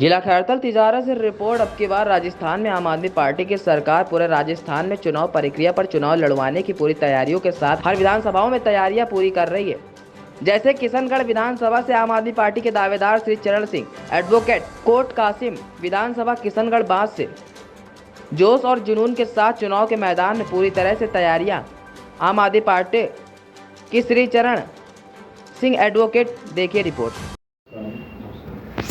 जिला खैरतल तिजारा से रिपोर्ट। अब की बार राजस्थान में आम आदमी पार्टी की सरकार पूरे राजस्थान में चुनाव प्रक्रिया पर चुनाव लड़वाने की पूरी तैयारियों के साथ हर विधानसभाओं में तैयारियां पूरी कर रही है। जैसे किशनगढ़ विधानसभा से आम आदमी पार्टी के दावेदार श्री चरण सिंह, एडवोकेट कोट कासिम, विधानसभा किशनगढ़ बांस से जोश और जुनून के साथ चुनाव के मैदान में पूरी तरह से तैयारियां। आम आदमी पार्टी की श्री चरण सिंह एडवोकेट, देखिए रिपोर्ट।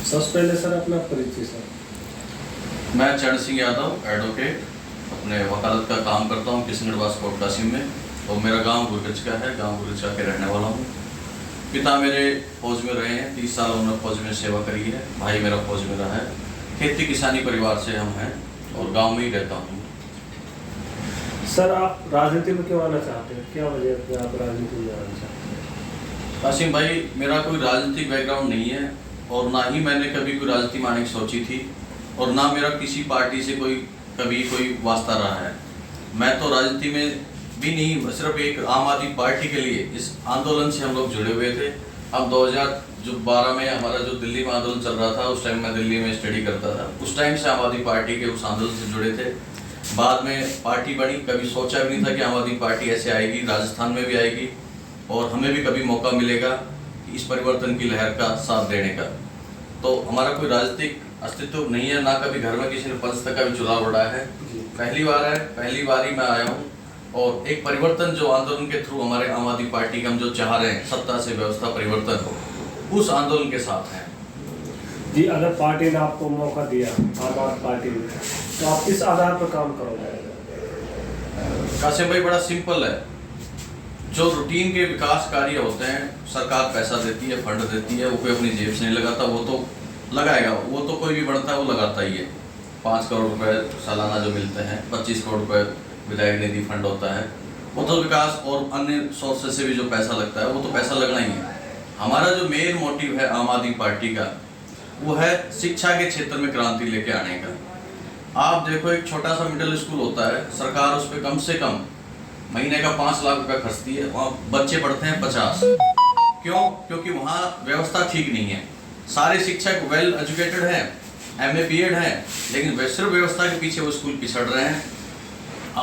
सबसे पहले सर अपना परिचय सर। मैं चरण सिंह यादव, एडवोकेट, अपने वकालत का काम करता हूँ किशनगढ़ बास कोट कासिम में, और मेरा गांव गुरगच का है। गांव गुरगच का के रहने वाला हूँ। पिता मेरे फौज में रहे हैं, 30 साल उन्होंने फौज में सेवा करी है। भाई मेरा फौज में रहा है। खेती किसानी परिवार से हम हैं और गांव में ही रहता हूँ। सर आप राजनीति में क्यों आना चाहते हैं, क्या वजह है आप राजनीति में आना चाहते हैं? कासिम भाई, मेरा कोई राजनीतिक बैकग्राउंड नहीं है और ना ही मैंने कभी कोई राजनीति में आने की सोची थी, और ना मेरा किसी पार्टी से कभी कोई वास्ता रहा है। मैं तो राजनीति में भी नहीं, सिर्फ एक आम आदमी पार्टी के लिए इस आंदोलन से हम लोग जुड़े हुए थे। अब 2012 में हमारा जो दिल्ली में आंदोलन चल रहा था, उस टाइम मैं दिल्ली में स्टडी करता था। उस टाइम से आम आदमी पार्टी के उस आंदोलन से जुड़े थे। बाद में पार्टी बनी, कभी सोचा भी नहीं था कि आम आदमी पार्टी ऐसे आएगी, राजस्थान में भी आएगी, और हमें भी कभी मौका मिलेगा इस परिवर्तन की लहर का साथ देने का। तो हमारा कोई राजनीतिक अस्तित्व नहीं है, ना कभी घर में किसी ने पंच तक का भी चुनाव लड़ा है। पहली बार है, पहली बार ही मैं आया हूँ, और एक परिवर्तन जो आंदोलन के थ्रू हमारे आम आदमी पार्टी के हम जो चाह रहे हैं, सत्ता से व्यवस्था परिवर्तन, उस आंदोलन के साथ हैं। जी, अगर पार्टी ने आपको मौका दिया, आम आदमी पार्टी ने, तो आप किस आधार पर काम करोगे? कासिम भाई, बड़ा सिंपल है। जो रूटीन के विकास कार्य होते हैं, सरकार पैसा देती है, फंड देती है, वो कोई अपनी जेब से नहीं लगाता, वो तो लगाएगा, वो तो कोई भी बढ़ता है वो लगाता ही है। 5 करोड़ रुपए सालाना जो मिलते हैं, 25 करोड़ रुपए विधायक निधि फंड होता है, वो तो विकास और अन्य सोर्सेज से भी जो पैसा लगता है वो तो पैसा लगना ही है। हमारा जो मेन मोटिव है आम आदमी पार्टी का, वो है शिक्षा के क्षेत्र में क्रांति लेके आने का। आप देखो, एक छोटा सा मिडिल स्कूल होता है, सरकार उस पर कम से कम महीने का 5 लाख रुपया खर्चती है, वहाँ बच्चे पढ़ते हैं 50। क्यों? क्योंकि वहाँ व्यवस्था ठीक नहीं है। सारे शिक्षक वेल एजुकेटेड हैं, MA BEd हैं, लेकिन सिर्फ व्यवस्था के पीछे वो स्कूल पिछड़ रहे हैं।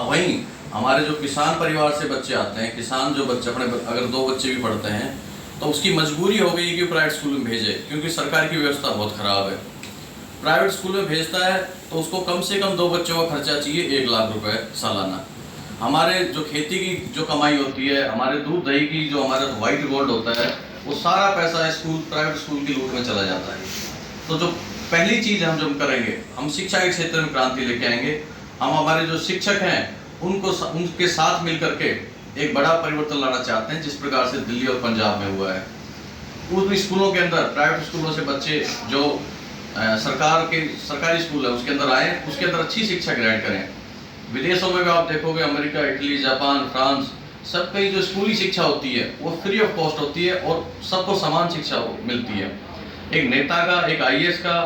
वहीं हमारे जो किसान परिवार से बच्चे आते हैं, किसान जो बच्चे अपने अगर 2 बच्चे भी पढ़ते हैं, तो उसकी मजबूरी हो गई कि प्राइवेट स्कूल में भेजे, क्योंकि सरकार की व्यवस्था बहुत खराब है। प्राइवेट स्कूल में भेजता है तो उसको कम से कम 2 बच्चों का खर्चा चाहिए 1 लाख रुपए सालाना। हमारे जो खेती की जो कमाई होती है, हमारे दूध दही की जो हमारा व्हाइट गोल्ड होता है, वो सारा पैसा प्राइवेट स्कूल की लूट में चला जाता है। तो जो पहली चीज़ हम जो करेंगे, हम शिक्षा के क्षेत्र में क्रांति लेके आएंगे। हम हमारे जो शिक्षक हैं उनके साथ मिलकर के एक बड़ा परिवर्तन लाना चाहते हैं, जिस प्रकार से दिल्ली और पंजाब में हुआ है। उन स्कूलों के अंदर, प्राइवेट स्कूलों से बच्चे जो सरकारी स्कूल है उसके अंदर आए, उसके अंदर अच्छी शिक्षा ग्रहण करें। विदेशों में भी आप देखोगे, अमेरिका, इटली, जापान, फ्रांस, सब कहीं जो स्कूली शिक्षा होती है वो फ्री ऑफ कॉस्ट होती है और सबको समान शिक्षा मिलती है। एक नेता का, एक IAS का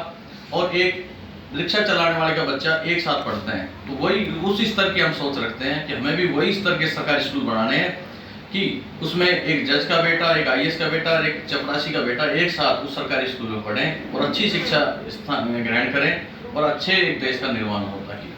और एक रिक्शा चलाने वाले का बच्चा एक साथ पढ़ते हैं। तो वही उस स्तर की हम सोच रखते हैं कि हमें भी वही स्तर के सरकारी स्कूल बनाने हैं कि उसमें एक जज का बेटा, एक IAS का बेटा और एक चपरासी का बेटा एक साथ उस सरकारी स्कूल में पढ़ें और अच्छी शिक्षा ग्रहण करें और अच्छे एक देश का निर्माण हो। ताकि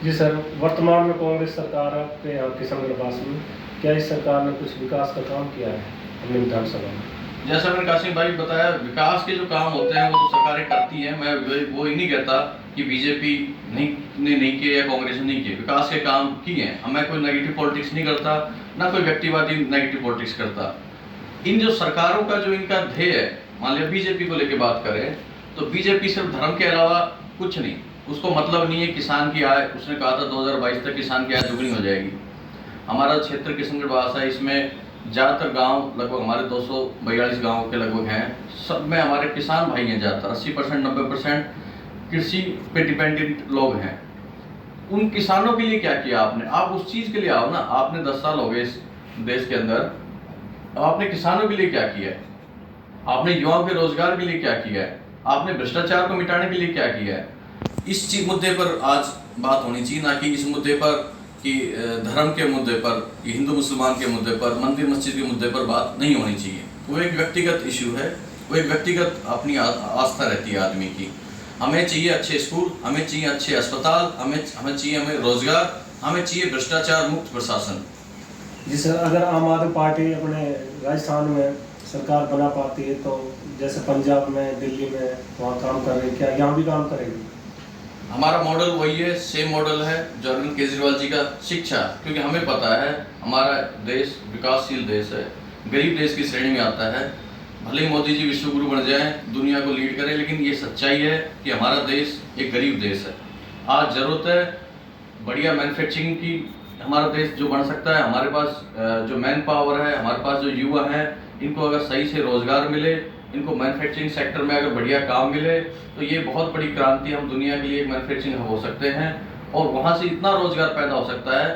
जी सर, वर्तमान में कांग्रेस सरकार आपके यहाँ किशनगढ़ बास में, क्या इस सरकार ने कुछ विकास का काम किया है अपने विधानसभा में? जैसा मैंने कासिम भाई बताया, विकास के जो काम होते हैं वो तो सरकारें करती हैं। मैं वो ही नहीं कहता कि बीजेपी नहीं किए या कांग्रेस ने नहीं किए, विकास के काम किए हैं। मैं कोई नेगेटिव पॉलिटिक्स नहीं करता, ना कोई व्यक्तिवादी नेगेटिव पॉलिटिक्स करता। इन जो सरकारों का जो इनका ध्येय है, मान लिया बीजेपी को लेकर बात करें तो बीजेपी सिर्फ धर्म के अलावा कुछ नहीं, उसको मतलब नहीं है किसान की आय। उसने कहा था 2022 तक किसान की आय दुगनी हो जाएगी। हमारा क्षेत्र किशनगढ़ बास है, इसमें ज़्यादातर गांव, लगभग हमारे 242 गांव के लगभग हैं, सब में हमारे किसान भाई हैं। ज़्यादातर 80% 90% कृषि पे डिपेंडेंट लोग हैं। उन किसानों के लिए क्या किया आपने? आप उस चीज़ के लिए आओ ना। आपने 10 साल हो गए इस देश के अंदर, आपने किसानों के लिए क्या किया है? आपने युवाओं के रोजगार के लिए क्या किया है? आपने भ्रष्टाचार को मिटाने के लिए क्या किया है? इस चीज मुद्दे पर आज बात होनी चाहिए, ना कि इस मुद्दे पर कि धर्म के मुद्दे पर, हिंदू मुसलमान के मुद्दे पर, मंदिर मस्जिद के मुद्दे पर बात नहीं होनी चाहिए। वो एक व्यक्तिगत इशू है, वो एक व्यक्तिगत अपनी आस्था रहती है आदमी की। हमें चाहिए अच्छे स्कूल, हमें चाहिए अच्छे अस्पताल, हमें चाहिए रोजगार, हमें चाहिए भ्रष्टाचार मुक्त प्रशासन। जी सर, अगर आम आदमी पार्टी अपने राजस्थान में सरकार बना पाती है तो जैसे पंजाब में, दिल्ली में वहाँ काम कर रही है, क्या यहाँ भी काम करेगी? हमारा मॉडल वही है, सेम मॉडल है जो अरविंद केजरीवाल जी का। शिक्षा, क्योंकि हमें पता है हमारा देश विकासशील देश है, गरीब देश की श्रेणी में आता है। भले ही मोदी जी विश्व गुरु बन जाएं, दुनिया को लीड करें, लेकिन ये सच्चाई है कि हमारा देश एक गरीब देश है। आज जरूरत है बढ़िया मैन्युफैक्चरिंग की। हमारा देश जो बन सकता है, हमारे पास जो मैन पावर है, हमारे पास जो युवा हैं, इनको अगर सही से रोजगार मिले, इनको मैन्युफैक्चरिंग सेक्टर में अगर बढ़िया काम मिले, तो ये बहुत बड़ी क्रांति, हम दुनिया के लिए एक मैन्युफैक्चरिंग हब हो सकते हैं और वहाँ से इतना रोजगार पैदा हो सकता है।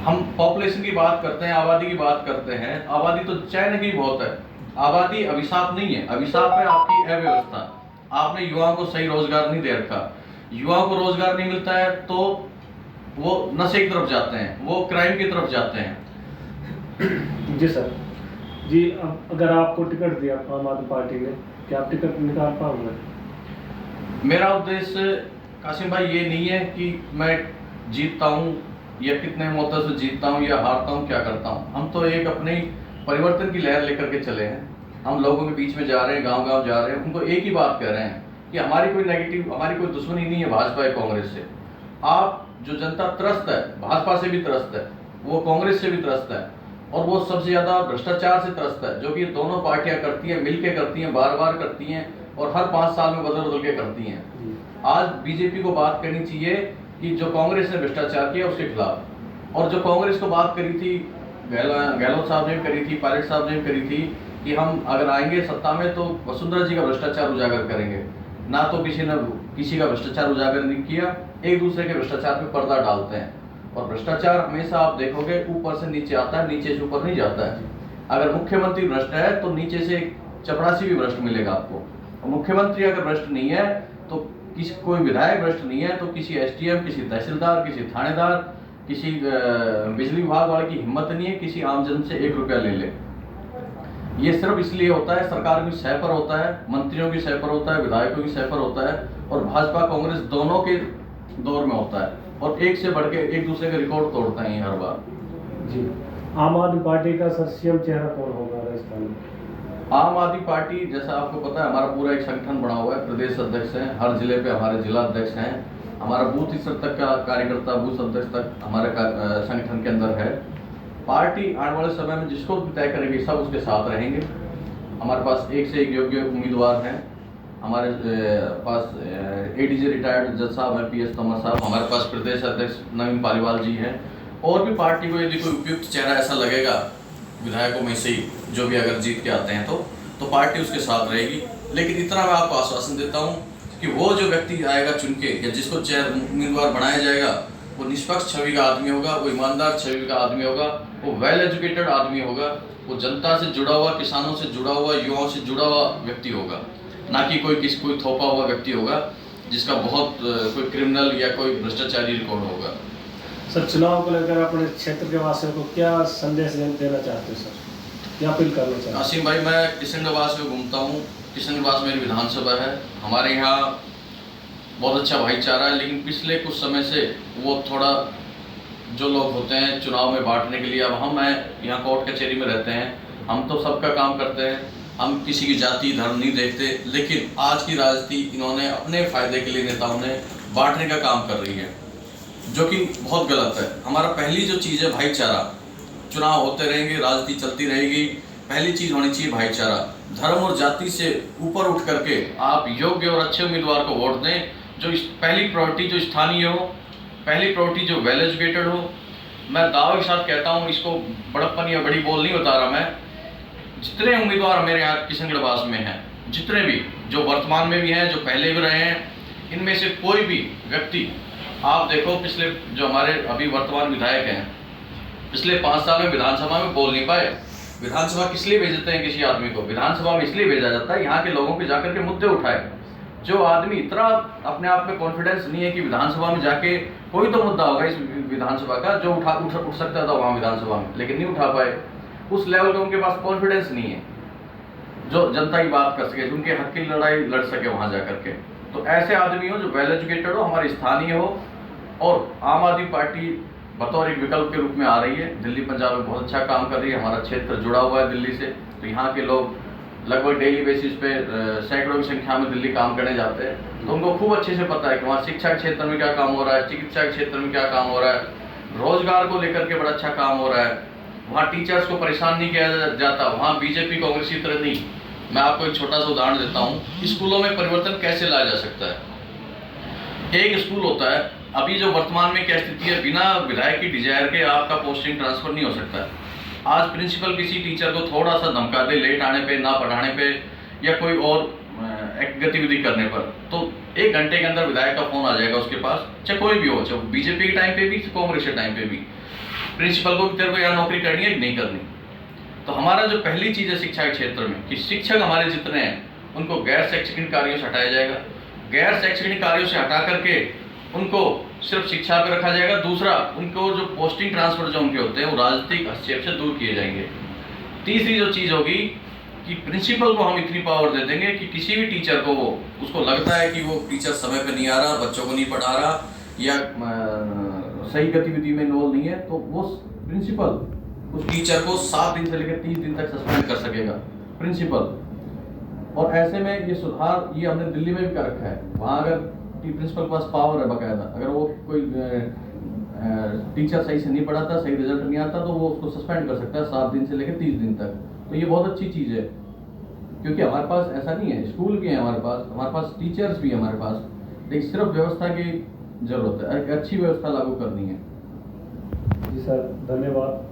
हम पॉपुलेशन की बात करते हैं, आबादी की बात करते हैं, आबादी तो चाइना की बहुत है। आबादी अभिशाप नहीं है, अभिशाप है आपकी अव्यवस्था। आपने युवाओं को सही रोजगार नहीं दे रखा। युवाओं को रोजगार नहीं मिलता है तो वो नशे की तरफ जाते हैं, वो क्राइम की तरफ जाते हैं। जी सर जी, अब अगर आपको टिकट दिया आम आदमी पार्टी ने, क्या आप टिकट निकाल पाओगे? मेरा उद्देश्य कासिम भाई ये नहीं है कि मैं जीतता हूँ या कितने मतों से जीतता हूँ या हारता हूँ, क्या करता हूँ। हम तो एक अपनी परिवर्तन की लहर लेकर के चले हैं। हम लोगों के बीच में जा रहे हैं, गांव गांव जा रहे हैं, उनको एक ही बात कह रहे हैं कि हमारी कोई नेगेटिव, हमारी कोई दुश्मनी नहीं है भाजपा या कांग्रेस से। आप जो जनता त्रस्त है, भाजपा से भी त्रस्त है, वो कांग्रेस से भी त्रस्त है और वो सबसे ज्यादा भ्रष्टाचार से त्रस्त है, जो कि दोनों पार्टियां करती हैं, मिलके करती हैं, बार बार करती हैं और हर 5 साल में बदल बदल के करती हैं। आज बीजेपी को बात करनी चाहिए कि जो कांग्रेस ने भ्रष्टाचार किया उसके खिलाफ, और जो कांग्रेस को बात करी थी, गहलोत साहब ने करी थी, पायलट साहब ने करी थी कि हम अगर आएंगे सत्ता में तो वसुंधरा जी का भ्रष्टाचार उजागर करेंगे। ना तो किसी ने किसी का भ्रष्टाचार उजागर नहीं किया, एक दूसरे के भ्रष्टाचार पे पर्दा डालते हैं। और भ्रष्टाचार हमेशा आप देखोगे ऊपर से नीचे आता है, नीचे से ऊपर नहीं जाता है। अगर मुख्यमंत्री भ्रष्ट है तो नीचे से चपरासी भी भ्रष्ट मिलेगा आपको, और मुख्यमंत्री अगर भ्रष्ट नहीं है तो किसी कोई विधायक भ्रष्ट नहीं है तो किसी एसडीएम, किसी तहसीलदार, किसी थानेदार, किसी बिजली विभाग वाले की हिम्मत नहीं है किसी आम जन से 1 रुपया ले ले। ये सिर्फ इसलिए होता है, सरकार की सह पर होता है, मंत्रियों की सह पर होता है, विधायकों की सह पर होता है, और भाजपा कांग्रेस दोनों के दौर में होता है और एक से बढ़ के एक दूसरे के रिकॉर्ड तोड़ते हैं हर बार। जी, आम आदमी पार्टी का सर सीएम चेहरा कौन होगा राजस्थान में? आम आदमी पार्टी, जैसा आपको पता है, हमारा पूरा एक संगठन बना हुआ है, प्रदेश अध्यक्ष हैं, हर जिले पे हमारे जिला अध्यक्ष हैं, हमारा बूथ स्तर तक का कार्यकर्ता, बूथ अध्यक्ष तक हमारे संगठन के अंदर है। पार्टी आने वाले समय में जिसको भी तय करेगी सब उसके साथ रहेंगे। हमारे पास एक से एक योग्य उम्मीदवार हैं। हमारे पास एडीजे रिटायर्ड जज साहब हैं, पीएस तोमर साहब, हमारे पास प्रदेश अध्यक्ष नवीन पालीवाल जी हैं, और भी पार्टी को यदि कोई उपयुक्त चेहरा ऐसा लगेगा विधायकों में से ही जो भी अगर जीत के आते हैं तो पार्टी उसके साथ रहेगी। लेकिन इतना मैं आपको आश्वासन देता हूँ कि वो जो व्यक्ति आएगा चुन के या जिसको उम्मीदवार बनाया जाएगा वो निष्पक्ष छवि का आदमी होगा, वो ईमानदार छवि का आदमी होगा, वो वेल एजुकेटेड आदमी होगा, वो जनता से जुड़ा हुआ, किसानों से जुड़ा हुआ, युवाओं से जुड़ा हुआ व्यक्ति होगा, ना कि कोई थोपा हुआ व्यक्ति होगा जिसका बहुत कोई क्रिमिनल या कोई भ्रष्टाचारी रिकॉर्ड होगा। सर, चुनाव को लेकर अपने क्षेत्र के वासियों को क्या संदेश देना चाहते हैं सर, क्या अपील करना चाहते हैं? आसिम भाई, मैं किशनगढ़ में घूमता हूँ, किशनगढ़ मेरी विधानसभा है, हमारे यहाँ बहुत अच्छा भाईचारा है, लेकिन पिछले कुछ समय से वो थोड़ा जो लोग होते हैं चुनाव में बांटने के लिए, अब हम यहाँ कोर्ट कचहरी में रहते हैं, हम तो सबका काम करते हैं, हम किसी की जाति धर्म नहीं देखते, लेकिन आज की राजनीति इन्होंने अपने फायदे के लिए नेताओं ने बांटने का काम कर रही है, जो कि बहुत गलत है। हमारा पहली जो चीज़ है भाईचारा, चुनाव होते रहेंगे, राजनीति चलती रहेगी, पहली चीज़ होनी चाहिए भाईचारा। धर्म और जाति से ऊपर उठ करके आप योग्य और अच्छे उम्मीदवार को वोट दें, जो पहली प्रायोरिटी जो स्थानीय हो, पहली प्रायोरिटी जो वेल एजुकेटेड हो। मैं दावे के साथ कहता हूँ, इसको बड़प्पन या बड़ी बोल नहीं बता रहा मैं, जितने उम्मीदवार मेरे यहाँ किशनगढ़ में हैं, जितने भी जो वर्तमान में भी हैं, जो पहले भी रहे हैं, इनमें से कोई भी व्यक्ति आप देखो, पिछले जो हमारे अभी वर्तमान विधायक हैं, पिछले 5 साल में विधानसभा में बोल नहीं पाए। विधानसभा किस लिए भेजते हैं किसी आदमी को? विधानसभा में इसलिए भेजा जाता है यहाँ के लोगों के जाकर के मुद्दे उठाए। जो आदमी इतना अपने आप में कॉन्फिडेंस नहीं है कि विधानसभा में जाके कोई तो मुद्दा होगा इस विधानसभा का जो उठ सकता था वहाँ विधानसभा में, लेकिन नहीं उठा पाए। उस लेवल का उनके पास कॉन्फिडेंस नहीं है जो जनता की बात कर सके, उनके हक की लड़ाई लड़ सके वहाँ जा करके। तो ऐसे आदमी हो जो वेल एजुकेटेड हो, हमारे स्थानीय हो, और आम आदमी पार्टी बतौर एक विकल्प के रूप में आ रही है। दिल्ली पंजाब में बहुत अच्छा काम कर रही है, हमारा क्षेत्र जुड़ा हुआ है दिल्ली से, तो यहाँ के लोग लगभग डेली बेसिस पे सैकड़ों की संख्या में दिल्ली काम करने जाते हैं। तो उनको खूब अच्छे से पता है कि वहाँ शिक्षा क्षेत्र में क्या काम हो रहा है, चिकित्सा क्षेत्र में क्या काम हो रहा है, रोजगार को लेकर के बड़ा अच्छा काम हो रहा है। वहाँ टीचर्स को परेशान नहीं किया जाता, वहाँ बीजेपी कांग्रेस की तरह नहीं। मैं आपको एक छोटा सा उदाहरण देता हूँ, स्कूलों में परिवर्तन कैसे लाया जा सकता है। एक स्कूल होता है, अभी जो वर्तमान में क्या स्थिति है, बिना विधायक की डिजायर के आपका पोस्टिंग ट्रांसफर नहीं हो सकता है। आज प्रिंसिपल किसी टीचर को थोड़ा सा धमका दे, लेट आने पे, ना पढ़ाने पे, या कोई और एक गतिविधि करने पर, तो 1 घंटे के अंदर विधायक का फोन आ जाएगा उसके पास, चाहे कोई भी हो, चाहे बीजेपी के टाइम पे भी, कांग्रेस के टाइम पे भी, प्रिंसिपल को तेरे को यहाँ नौकरी करनी है कि नहीं करनी। तो हमारा जो पहली चीज़ है शिक्षा के क्षेत्र में, कि शिक्षक हमारे जितने हैं उनको गैर शैक्षणिक कार्यों से हटाया जाएगा। गैर शैक्षणिक कार्यों से हटा करके उनको सिर्फ शिक्षा पे रखा जाएगा। दूसरा, उनको जो पोस्टिंग ट्रांसफर जो उनके होते हैं वो राजनीतिक हस्तक्षेप से दूर किए जाएंगे। तीसरी जो चीज़ होगी कि प्रिंसिपल को हम इतनी पावर दे देंगे कि किसी भी टीचर को उसको लगता है कि वो टीचर समय पे नहीं आ रहा, बच्चों को नहीं पढ़ा रहा, या सही गतिविधि में इन्वॉल्व नहीं है, तो वो प्रिंसिपल उस टीचर को 7 दिन से लेकर 30 दिन तक सस्पेंड कर सकेगा प्रिंसिपल। और ऐसे में ये सुधार ये हमने दिल्ली में भी कर रखा है। वहाँ अगर प्रिंसिपल के पास पावर है बाकायदा, अगर वो कोई टीचर सही से नहीं पढ़ाता, सही रिजल्ट नहीं आता, तो वो उसको सस्पेंड कर सकता है 7 दिन से लेकर 30 दिन तक। तो ये बहुत अच्छी चीज़ है, क्योंकि हमारे पास ऐसा नहीं है, स्कूल भी है हमारे पास टीचर्स भी है हमारे पास, लेकिन सिर्फ व्यवस्था की जरूरत है, एक अच्छी व्यवस्था लागू करनी है। जी सर, धन्यवाद।